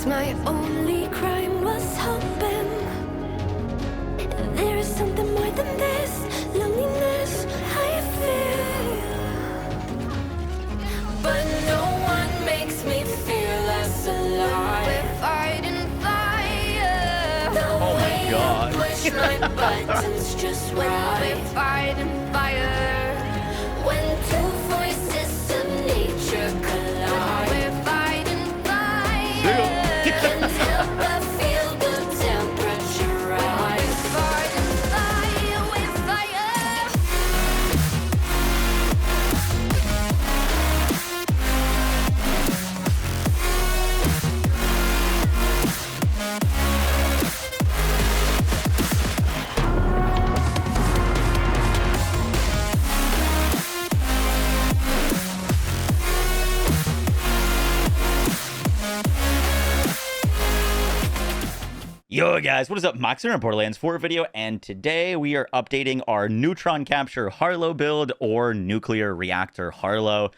My only crime was hoping there is something more than this loneliness I feel. But no one makes me feel less alive. We're fighting fire. Oh my God. Push my buttons just right. We're fighting fire. When two voices of nature collide. We're fighting fire. Until I feel the temperature rise. We're fighting fire. We're fire. Yo guys, what is up? Moxer in Borderlands 4 video, and today we are updating our Neutron Capture Harlowe build, or Nuclear Reactor Harlowe.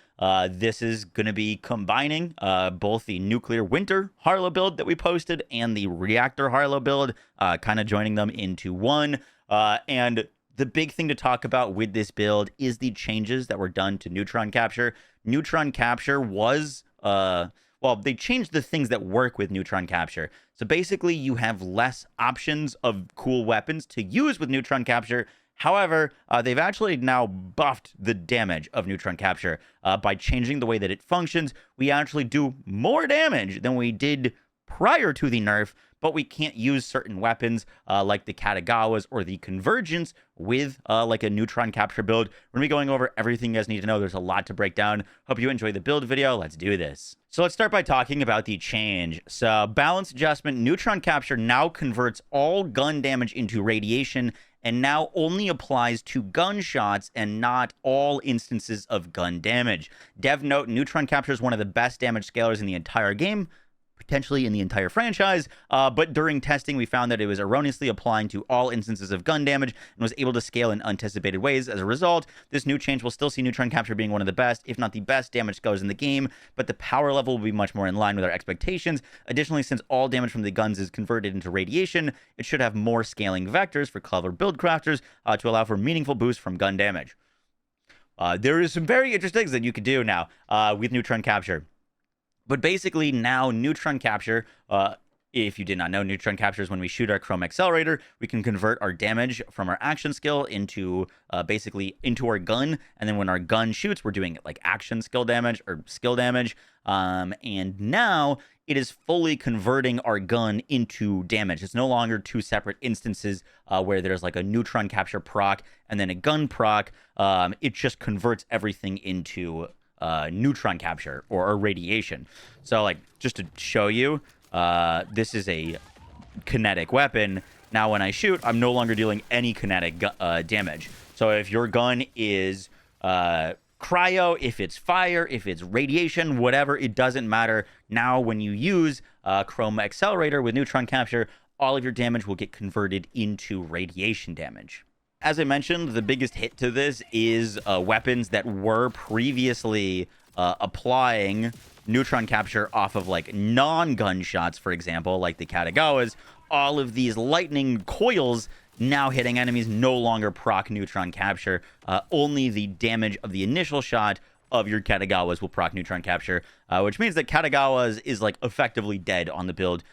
This is going to be combining both the Nuclear Winter Harlowe build that we posted and the Reactor Harlowe build, kind of joining them into one. And the big thing to talk about with this build is the changes that were done to Neutron Capture. Neutron Capture was... well, they changed the things that work with Neutron Capture. So basically, you have less options of cool weapons to use with Neutron Capture. However, they've actually now buffed the damage of Neutron Capture. By changing the way that it functions, we actually do more damage than we did prior to the nerf, but we can't use certain weapons like the Katagawas or the Convergence with like a Neutron Capture build. We're going to be going over everything you guys need to know. There's a lot to break down. Hope you enjoy the build video. Let's do this. So let's start by talking about the change. So balance adjustment, Neutron Capture now converts all gun damage into radiation and now only applies to gunshots and not all instances of gun damage. Dev note, Neutron Capture is one of the best damage scalers in the entire game, potentially in the entire franchise, but during testing we found that it was erroneously applying to all instances of gun damage and was able to scale in unanticipated ways. As a result, this new change will still see Neutron Capture being one of the best, if not the best, damage scalers in the game, but the power level will be much more in line with our expectations. Additionally, since all damage from the guns is converted into radiation, it should have more scaling vectors for clever build crafters to allow for meaningful boosts from gun damage. There is some very interesting things that you can do now with Neutron Capture. But basically now Neutron Capture, if you did not know, Neutron Capture is when we shoot our Chroma Accelerator, we can convert our damage from our action skill into basically into our gun. And then when our gun shoots, we're doing like action skill damage or skill damage. And now it is fully converting our gun into damage. It's no longer two separate instances where there's like a Neutron Capture proc and then a gun proc. It just converts everything into Neutron Capture or radiation. So like just to show you, this is a kinetic weapon. Now when I shoot, I'm no longer dealing any kinetic damage. So if your gun is cryo, if it's fire, if it's radiation, whatever, it doesn't matter. Now when you use Chroma Accelerator with Neutron Capture, all of your damage will get converted into radiation damage. As I mentioned, the biggest hit to this is weapons that were previously applying Neutron Capture off of like non-gunshots, for example, like the Katagawas. All of these lightning coils now hitting enemies no longer proc Neutron Capture. Only the damage of the initial shot of your Katagawas will proc Neutron Capture, which means that Katagawas is like effectively dead on the build.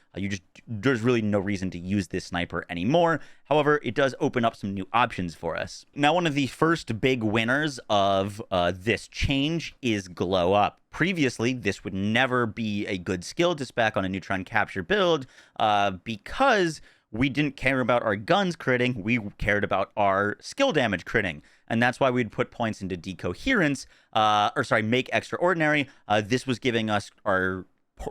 There's really no reason to use this sniper anymore. However, it does open up some new options for us. Now, one of the first big winners of this change is Glow Up. Previously, this would never be a good skill to spec on a Neutron Capture build because we didn't care about our guns critting, we cared about our skill damage critting. And that's why we'd put points into Decoherence, Make Extraordinary. This was giving us our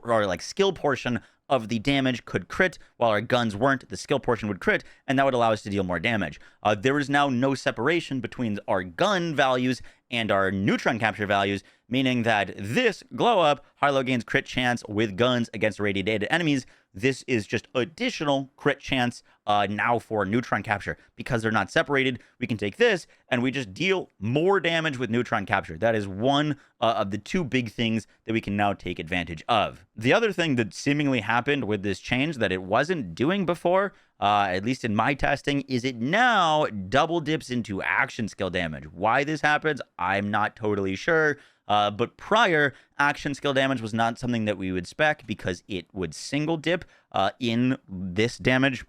like skill portion of the damage could crit, while our guns weren't. The skill portion would crit, and that would allow us to deal more damage. There is now no separation between our gun values and our Neutron Capture values, meaning that this glow up, Harlowe gains crit chance with guns against radiated enemies. This is just additional crit chance now for neutron capture. Because they're not separated, we can take this and we just deal more damage with neutron capture. That is one of the two big things that we can now take advantage of. The other thing that seemingly happened with this change that it wasn't doing before, at least in my testing, is it now double dips into action skill damage. Why this happens, I'm not totally sure. But prior, action skill damage was not something that we would spec because it would single dip in this damage.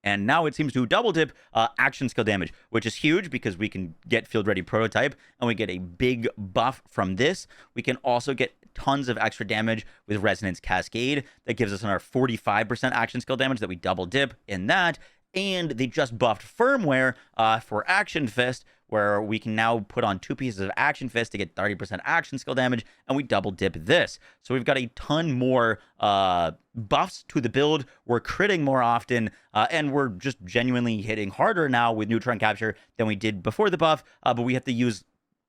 And now it seems to double dip action skill damage, which is huge because we can get field ready prototype and we get a big buff from this. We can also get tons of extra damage with Resonance Cascade. That gives us our 45% action skill damage that we double dip in that. And they just buffed Firmware for Action Fist, where we can now put on 2 pieces of Action Fist to get 30% action skill damage, and we double dip this. So we've got a ton more buffs to the build. We're critting more often, and we're just genuinely hitting harder now with neutron capture than we did before the buff, but we have to use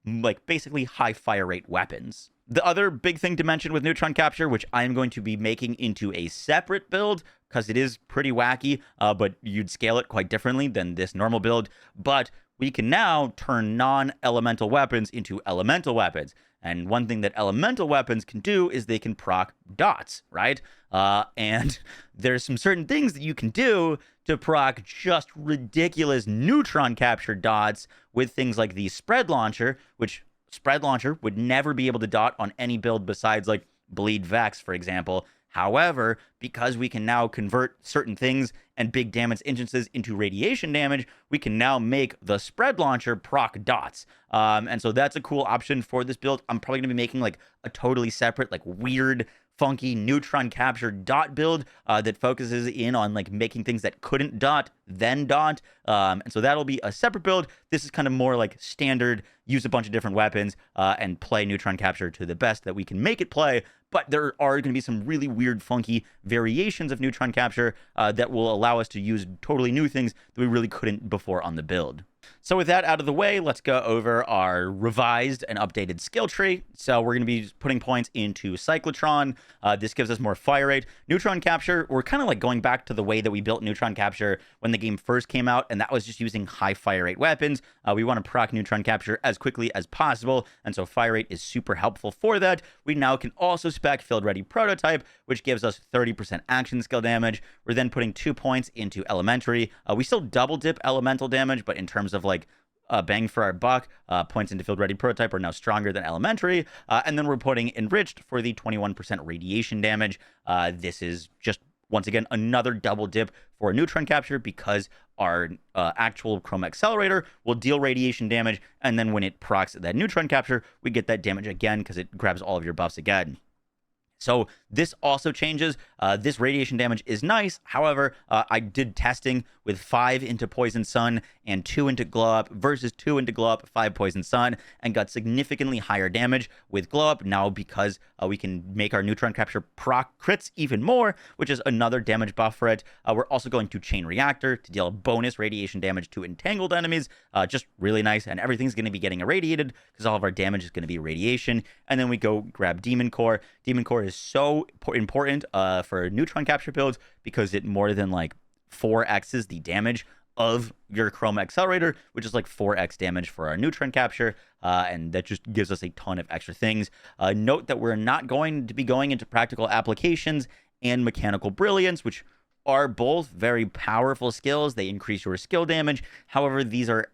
like basically high fire rate weapons. The other big thing to mention with neutron capture, which I'm going to be making into a separate build because it is pretty wacky, but you'd scale it quite differently than this normal build. But we can now turn non-elemental weapons into elemental weapons. And one thing that elemental weapons can do is they can proc dots, right? And there's some certain things that you can do to proc just ridiculous neutron capture dots with things like the spread launcher, which spread launcher would never be able to dot on any build besides like Bleed Vex, for example. However, because we can now convert certain things and big damage instances into radiation damage, we can now make the spread launcher proc dots. And so that's a cool option for this build. I'm probably going to be making like a totally separate, like weird, funky neutron capture dot build that focuses in on like making things that couldn't dot, then dot. And so that'll be a separate build. This is kind of more like standard, use a bunch of different weapons and play neutron capture to the best that we can make it play. But there are going to be some really weird, funky variations of neutron capture that will allow us to use totally new things that we really couldn't before on the build. So with that out of the way, let's go over our revised and updated skill tree. So we're going to be putting points into Cyclotron. This gives us more fire rate. Neutron capture, we're kind of like going back to the way that we built neutron capture when the game first came out, and that was just using high fire rate weapons. We want to proc neutron capture as quickly as possible, and so fire rate is super helpful for that. We now can also spec field ready prototype, which gives us 30% action skill damage. We're then putting 2 points into elementary. We still double dip elemental damage, but in terms of like bang for our buck, points into field ready prototype are now stronger than elementary. And then we're putting enriched for the 21% radiation damage. This is just, once again, another double dip for neutron capture because our actual Chroma Accelerator will deal radiation damage. And then when it procs that neutron capture, we get that damage again because it grabs all of your buffs again. So this also changes. This radiation damage is nice. However, I did testing with 5 into Poison Sun and 2 into Glow Up versus 2 into Glow Up, 5 Poison Sun, and got significantly higher damage with Glow Up now because we can make our neutron capture proc crits even more, which is another damage buff for it. We're also going to Chain Reactor to deal bonus radiation damage to entangled enemies. Just really nice, and everything's going to be getting irradiated because all of our damage is going to be radiation. And then we go grab Demon Core. Demon Core is so important for neutron capture builds because it more than like 4x's the damage of your Chroma Accelerator, which is like 4x damage for our neutron capture, and that just gives us a ton of extra things. Note that we're not going to be going into practical applications and mechanical brilliance, which are both very powerful skills. They increase your skill damage. However, these are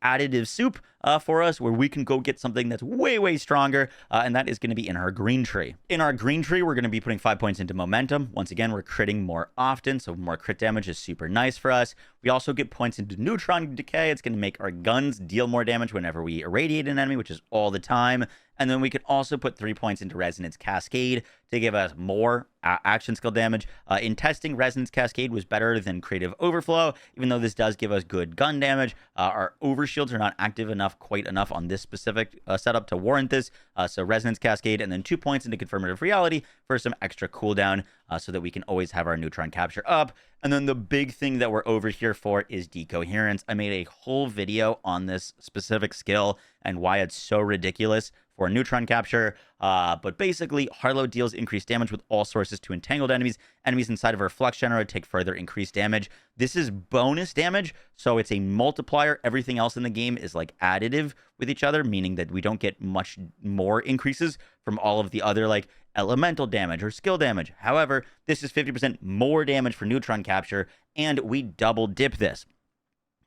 additive soup for us, where we can go get something that's way, way stronger, and that is going to be in our green tree. In our green tree, we're going to be putting 5 points into momentum. Once again, we're critting more often, so more crit damage is super nice for us. We also get points into neutron decay. It's going to make our guns deal more damage whenever we irradiate an enemy, which is all the time. And then we can also put 3 points into Resonance Cascade to give us more action skill damage. In testing, Resonance Cascade was better than Creative Overflow, even though this does give us good gun damage. Our overshields are not active enough, quite enough on this specific setup to warrant this. So Resonance Cascade, and then 2 points into Confirmative Reality for some extra cooldown so that we can always have our neutron capture up. And then the big thing that we're over here for is decoherence. I made a whole video on this specific skill and why it's so ridiculous for neutron capture. But basically, Harlowe deals increased damage with all sources to entangled enemies. Enemies inside of our flux generator take further increased damage. This is bonus damage, so it's a multiplier. Everything else in the game is like additive with each other, meaning that we don't get much more increases from all of the other like elemental damage or skill damage. However, this is 50% more damage for neutron capture, and we double dip this.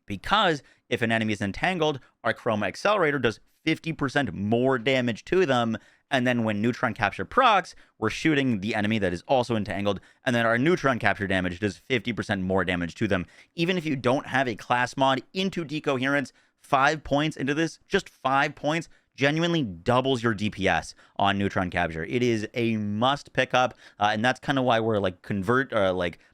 Because if an enemy is entangled, our Chroma Accelerator does 50% more damage to them. And then when neutron capture procs, we're shooting the enemy that is also entangled. And then our neutron capture damage does 50% more damage to them. Even if you don't have a class mod into decoherence, 5 points into this, just 5 points, genuinely doubles your DPS on neutron capture. It is a must pick up, and that's kind of why we're like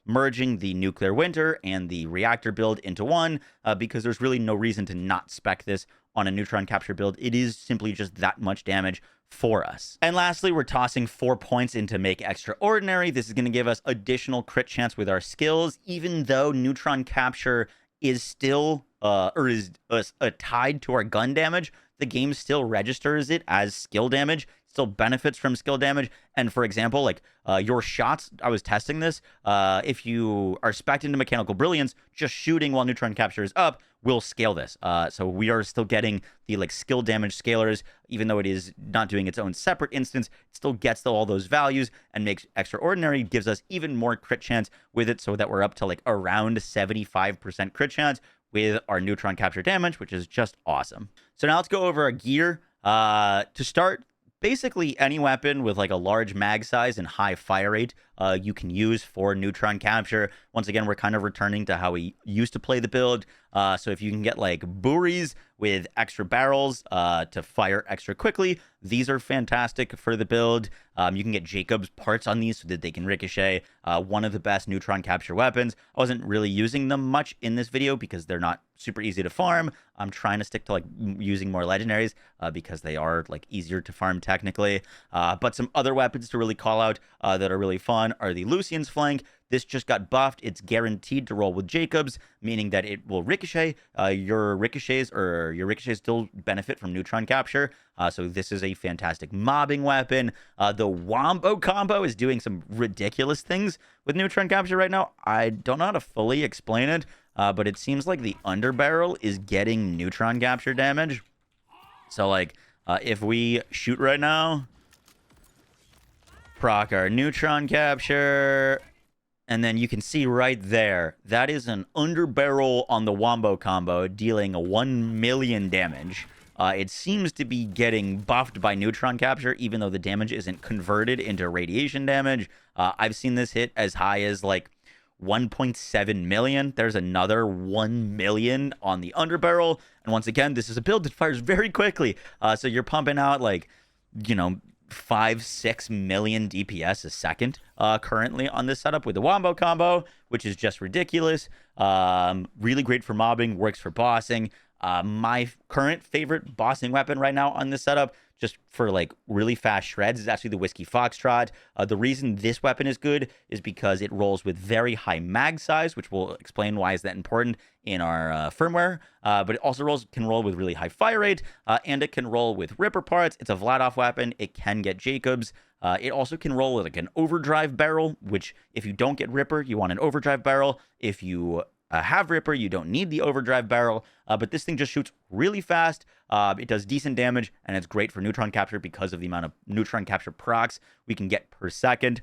merging the nuclear winter and the reactor build into one, because there's really no reason to not spec this on a neutron capture build. It is simply just that much damage for us. And lastly, we're tossing 4 points into Make Extraordinary. This is going to give us additional crit chance with our skills, even though neutron capture is still tied to our gun damage. The game still registers it as skill damage, still benefits from skill damage. And for example, like your shots, I was testing this, if you are spec'd into Mechanical Brilliance, just shooting while neutron capture is up will scale this. So we are still getting the like skill damage scalars, even though it is not doing its own separate instance, it still gets all those values and makes Extraordinary, gives us even more crit chance with it, so that we're up to like around 75% crit chance with our neutron capture damage, which is just awesome. So now let's go over our gear. To start, basically any weapon with like a large mag size and high fire rate you can use for neutron capture. Once again, we're kind of returning to how we used to play the build. So if you can get like buoys with extra barrels to fire extra quickly, these are fantastic for the build. You can get Jacob's parts on these so that they can ricochet. One of the best neutron capture weapons. I wasn't really using them much in this video because they're not super easy to farm. I'm trying to stick to like using more legendaries because they are like easier to farm technically. But some other weapons to really call out that are really fun are the Lucian's Flank. This just got buffed. It's guaranteed to roll with Jacobs, meaning that it will ricochet. Your ricochets still benefit from neutron capture. So this is a fantastic mobbing weapon. The Wombo combo is doing some ridiculous things with neutron capture right now. I don't know how to fully explain it, but it seems like the underbarrel is getting neutron capture damage. So like if we shoot right now, proc our neutron capture, and then you can see right there, that is an underbarrel on the Wombo combo dealing 1 million damage. It seems to be getting buffed by neutron capture, even though the damage isn't converted into radiation damage. I've seen this hit as high as like 1.7 million. There's another 1 million on the underbarrel. And once again, this is a build that fires very quickly. So you're pumping out like, 5-6 million DPS a second currently on this setup with the Wombo combo, which is just ridiculous. Really great for mobbing, works for bossing. My current favorite bossing weapon right now on this setup, just for like really fast shreds, is actually the Whiskey Foxtrot. The reason this weapon is good is because it rolls with very high mag size, which we'll explain why is that important in our firmware. But it also can roll with really high fire rate, and it can roll with Ripper parts. It's a Vladoff weapon. It can get Jacobs. It also can roll with like an overdrive barrel, which if you don't get Ripper, you want an overdrive barrel. If you have Ripper, you don't need the overdrive barrel, but this thing just shoots really fast. It does decent damage, and it's great for neutron capture because of the amount of neutron capture procs we can get per second.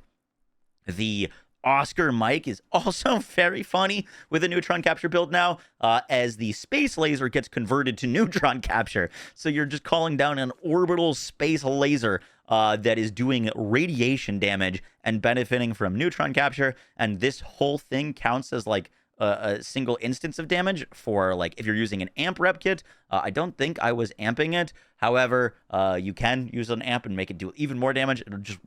The Oscar Mike is also very funny with a neutron capture build now, as the space laser gets converted to neutron capture. So you're just calling down an orbital space laser that is doing radiation damage and benefiting from neutron capture, and this whole thing counts as like a single instance of damage for like if you're using an amp rep kit. I don't think I was amping it. However, you can use an amp and make it do even more damage. It just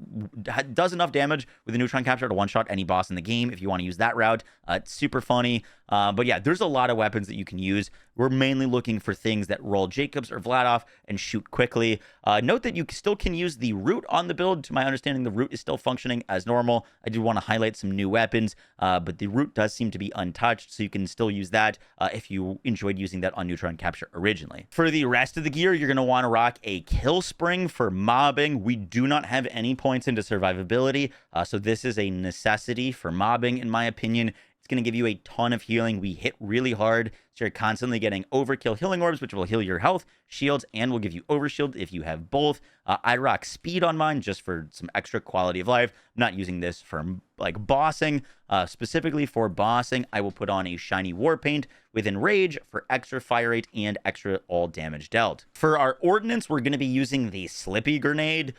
does enough damage with the neutron capture to one-shot any boss in the game if you want to use that route. It's super funny. But yeah, there's a lot of weapons that you can use. We're mainly looking for things that roll Jacobs or Vlad off and shoot quickly. Note that you still can use the root on the build. To my understanding, the root is still functioning as normal. I do want to highlight some new weapons, but the root does seem to be untouched, so you can still use that if you enjoyed using that on Neutron Capture originally. For the rest of the gear, you're going to want to rock a kill spring for mobbing. We do not have any points into survivability, so this is a necessity for mobbing, in my opinion. It's going to give you a ton of healing. We hit really hard, so you're constantly getting overkill healing orbs, which will heal your health, shields, and will give you overshield if you have both. I rock speed on mine just for some extra quality of life. I'm not using this for like bossing. Specifically for bossing, I will put on a shiny war paint with enrage for extra fire rate and extra all damage dealt. For our ordnance, we're going to be using the Slippy Grenade.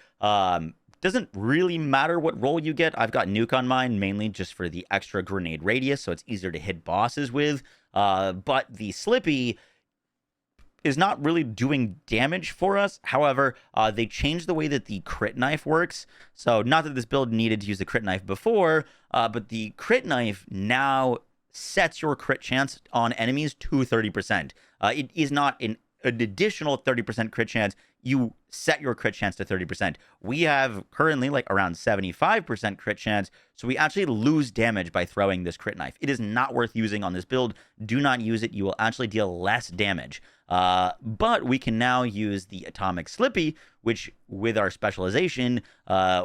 Doesn't really matter what role you get. I've got nuke on mine mainly just for the extra grenade radius, so it's easier to hit bosses with. But the Slippy is not really doing damage for us. However, they changed the way that the crit knife works. So not that this build needed to use the crit knife before, but the crit knife now sets your crit chance on enemies to 30%. It is not an additional 30% crit chance. You set your crit chance to 30%. We have currently like around 75% crit chance, so we actually lose damage by throwing this crit knife. It is not worth using on this build. Do not use it. You will actually deal less damage. But we can now use the Atomic Slippy, which with our specialization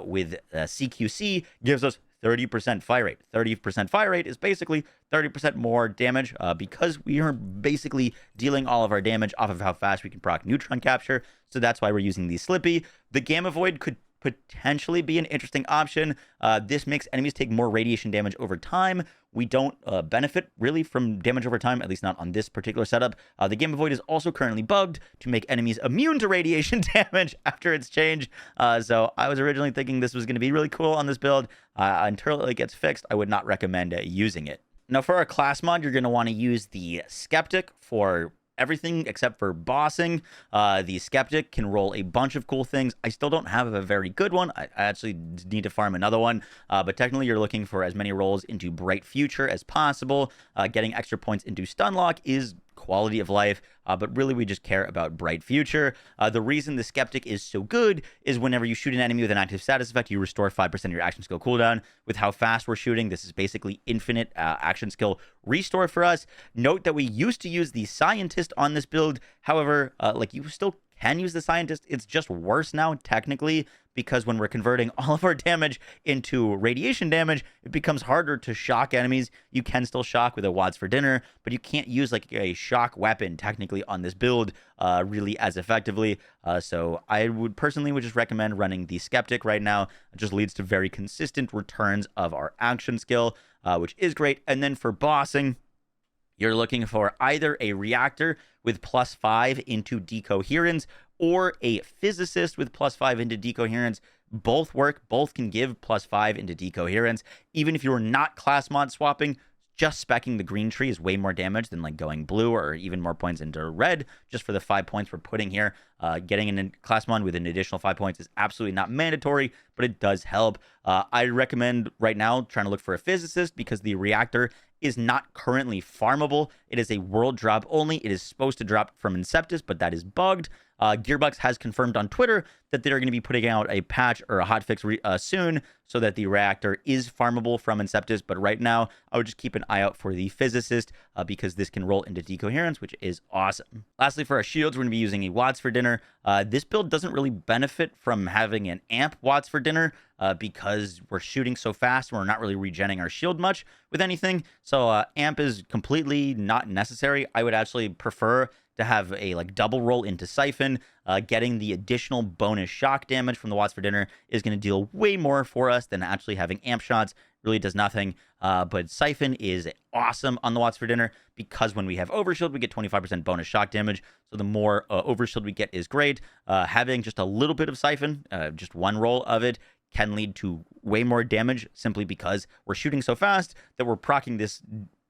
with CQC gives us 30% fire rate. 30% fire rate is basically 30% more damage because we are basically dealing all of our damage off of how fast we can proc Neutron Capture. So that's why we're using the Slippy. The Gamma Void could potentially be an interesting option. This makes enemies take more radiation damage over time. We don't benefit really from damage over time, at least not on this particular setup. The Gamma Void is also currently bugged to make enemies immune to radiation damage after its change. So I was originally thinking this was going to be really cool on this build. Until it gets fixed, I would not recommend using it. Now for our class mod, you're going to want to use the Skeptic for everything except for bossing. The Skeptic can roll a bunch of cool things. I still don't have a very good one. I actually need to farm another one. But technically, you're looking for as many rolls into Bright Future as possible. Getting extra points into Stunlock is quality of life, but really we just care about Bright Future. The reason the Skeptic is so good is whenever you shoot an enemy with an active status effect, you restore 5% of your action skill cooldown. With how fast we're shooting, this is basically infinite action skill restore for us. Note that we used to use the Scientist on this build. However, like you still can use the Scientist. It's just worse now, technically, because when we're converting all of our damage into radiation damage, it becomes harder to shock enemies. You can still shock with a Watts for Dinner, but you can't use like a shock weapon technically on this build really as effectively. So I would personally just recommend running the Skeptic right now. It just leads to very consistent returns of our action skill, which is great. And then for bossing, you're looking for either a reactor with +5 into decoherence or a physicist with +5 into decoherence. Both work. Both can give +5 into decoherence. Even if you're not class mod swapping, just speccing the green tree is way more damage than like going blue or even more points into red just for the 5 points we're putting here. Getting in a class mod with an additional 5 points is absolutely not mandatory, but it does help. I recommend right now trying to look for a physicist because the reactor is not currently farmable. It is a world drop only. It is supposed to drop from Inceptus, but that is bugged. Gearbox has confirmed on Twitter that they're going to be putting out a patch or a hotfix soon so that the reactor is farmable from Inceptus. But right now, I would just keep an eye out for the physicist because this can roll into decoherence, which is awesome. Lastly, for our shields, we're going to be using a Watts for Dinner. This build doesn't really benefit from having an amp Watts for Dinner because we're shooting so fast and we're not really regenning our shield much with anything. So amp is completely not necessary. I would actually prefer to have a like double roll into Siphon. Getting the additional bonus shock damage from the Watts for Dinner is going to deal way more for us than actually having amp shots. Really does nothing. But Siphon is awesome on the Watts for Dinner because when we have Overshield, we get 25% bonus shock damage. So the more Overshield we get is great. Having just a little bit of Siphon, just one roll of it, can lead to way more damage simply because we're shooting so fast that we're proccing this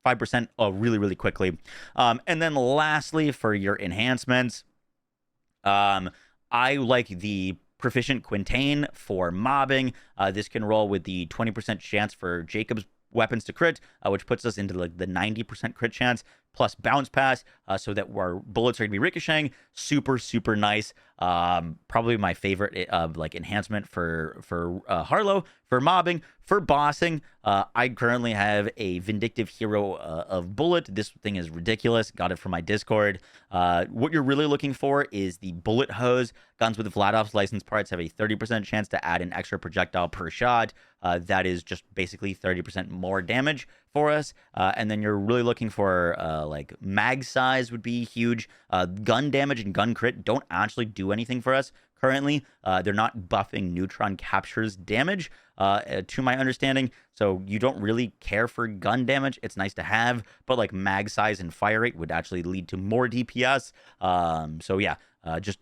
5% really, really quickly. And then lastly, for your enhancements, I like the Proficient Quintain for mobbing. This can roll with the 20% chance for Jacobs weapons to crit, which puts us into like the 90% crit chance plus bounce pass, so that our bullets are gonna be ricocheting. Super, super nice. Probably my favorite like enhancement for Harlowe, for mobbing, for bossing. I currently have a Vindictive Hero of Bullet. This thing is ridiculous. Got it from my Discord. What you're really looking for is the Bullet Hose. Guns with Vladov's license parts have a 30% chance to add an extra projectile per shot. That is just basically 30% more damage for us. And then you're really looking for like mag size would be huge. Gun damage and gun crit don't actually do anything for us currently. They're not buffing Neutron Capture's damage, to my understanding. So you don't really care for gun damage. It's nice to have, but like mag size and fire rate would actually lead to more DPS. So yeah, just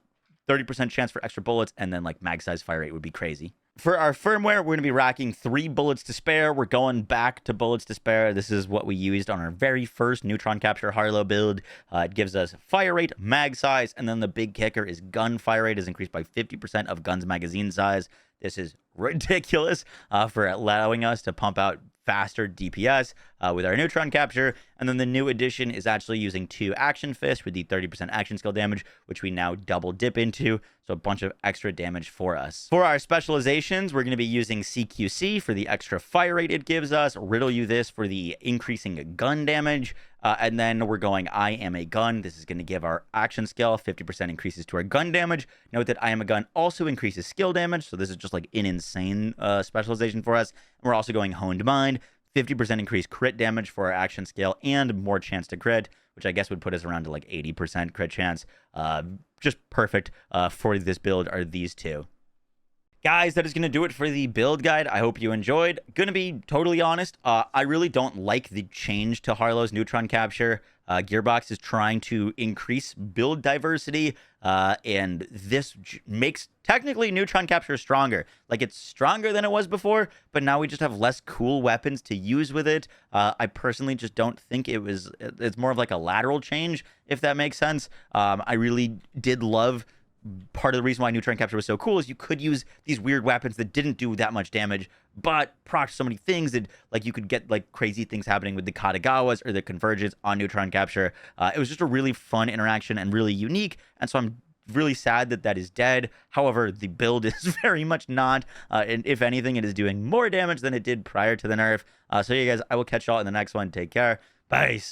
30% chance for extra bullets, and then like mag size fire rate would be crazy. For our firmware, we're going to be racking 3 bullets to spare. We're going back to bullets to spare. This is what we used on our very first Neutron Capture Harlowe build. It gives us fire rate, mag size, and then the big kicker is gun fire rate is increased by 50% of gun's magazine size. This is ridiculous for allowing us to pump out faster DPS with our Neutron Capture. And then the new addition is actually using 2 action fists with the 30% action skill damage, which we now double dip into. So a bunch of extra damage for us. For our specializations, we're going to be using CQC for the extra fire rate it gives us, Riddle You This for the increasing gun damage, and then we're going I Am a Gun. This is going to give our action skill 50% increases to our gun damage. Note that I Am a Gun also increases skill damage, so this is just like an insane specialization for us. And we're also going Honed Mind, 50% increased crit damage for our action scale and more chance to crit, which I guess would put us around to like 80% crit chance. Just perfect for this build are these two. Guys, that is going to do it for the build guide. I hope you enjoyed. Gonna be totally honest, I really don't like the change to Harlowe's Neutron Capture. Gearbox is trying to increase build diversity, and this makes technically Neutron Capture stronger. Like, it's stronger than it was before, but now we just have less cool weapons to use with it. I personally just don't think it's more of like a lateral change, if that makes sense. I really did love part of the reason why Neutron Capture was so cool is you could use these weird weapons that didn't do that much damage, but proc so many things that, like, you could get like crazy things happening with the Katagawas or the Convergence on Neutron Capture. It was just a really fun interaction and really unique, and so I'm really sad that that is dead. However, the build is very much not, and if anything, it is doing more damage than it did prior to the nerf. So yeah, guys, I will catch y'all in the next one. Take care. Bye.